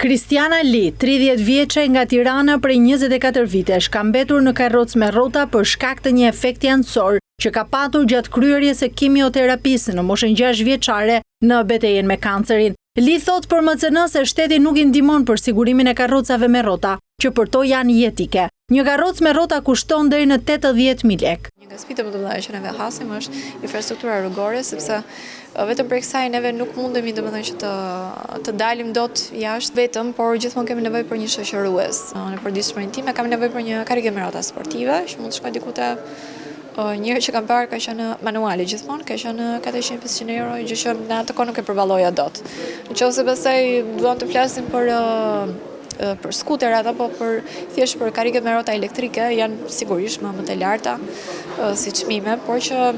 Kristiana Li, 30 vjeçe nga Tirana prej 24 vitesh, ka mbetur në karrocë me rrota për shkak të një efekti anësor që ka patur gjatë kryerjes së kimioterapisë në moshën 6 vjeçare në betejën me kancerin. Li thot për MCN se shteti nuk I ndihmon për sigurimin e karrocave me rrota, që për to janë jetike. Një karrocë me rrota kushton deri në 80.000 lekë. Një nga sfidat më të mëdha që neve hasim është infrastruktura rrugore, sepse vetëm për kësaj neve nuk mundemi domethënë që të dalim dot jashtë vetëm, por gjithmonë kemi nevojë për një shoqërues. Në përditshmërinë time kam nevojë për një karrige me rrota sportive, që mund të shkoj diku te njëherë që kam parë ka qenë manuale gjithmonë, ka qenë 400-500 euro, gjë që në atë kohë nuk e përballoja dot. Nëse pastaj duam të flasim për skuterat apo thjesht për karriget me rrota elektrike, janë sigurisht më të larta si çmime, por që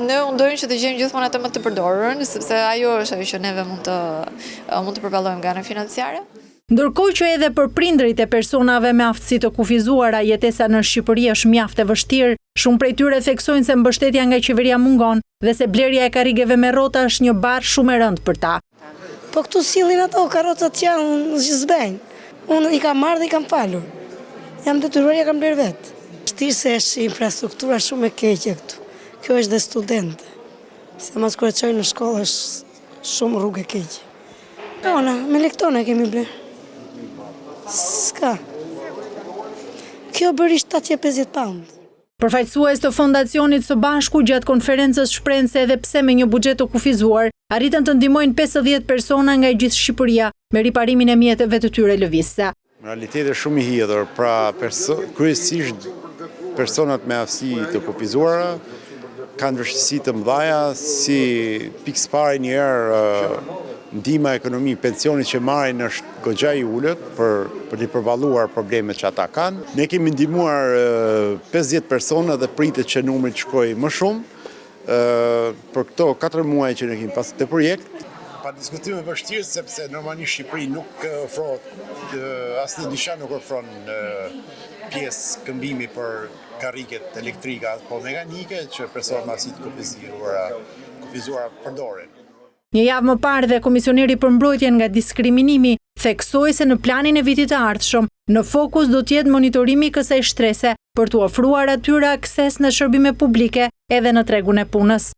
ne ndojmë që të gjejmë gjithmonë atë më të përdorur, sepse ajo është ajo që neve mund të përballojmë nga ana financiare. Ndërkohë që edhe për prindërit e personave me aftësi të kufizuara jetesa në Shqipëri është mjaft e vështirë, shumë prej tyre theksojnë se mbështetja nga qeveria mungon dhe se blerja e karrigeve me rrota është një barë shumë e rëndë për ta. Po këtu sillin ato karrocat janë zbejnë. Unë I kam marrë dhe I kam falur. Jam detyruar, ja kam blerë vetë. Vështirë se është infrastruktura shumë e keqe këtu. Kjo është dhe studente. Se mas kur e çoj në shkollë është shumë rrugë e keqe. Tona, me lektona kemi blerë. S'ka. Kjo bëri 750 pound. Përfaqësues të Fondacionit Së Bashku gjatë konferencës shprehën se edhe pse me një buxhet të kufizuar, arritën të ndihmojnë 50 persona nga e gjithë Shqipëria me riparimin e mjeteve të tyre lëvizse. Realiteti është shumë I hidhur, pra kryesisht personat me aftësi të kufizuara kanë vështirësi të mëdha, si pikë parë një herë ndihma ekonomike, pensioni që marrin është goxha I ulët për të përballuar problemet që ata kanë. Ne kemi ndihmuar 50 persona dhe pritet që numri të shkojë më shumë. Për këto 4 muaj që ne kemi pasur të projekt. Pa diskutime vështirë sepse normalisht Shqipëri nuk ofron asnjë dyqan nuk ofron pjesë këmbimi për karriget elektrike apo mekanike që personat me aftësi të kufizuara përdoren. Një javë më parë dhe Komisioneri për Mbrojtjen nga Diskriminimi theksoi se në planin e vitit të ardhshëm në fokus do të jetë monitorimi I kësaj shtrese për t'u ofruar atyre akses në shërbime publike edhe në tregun e punës.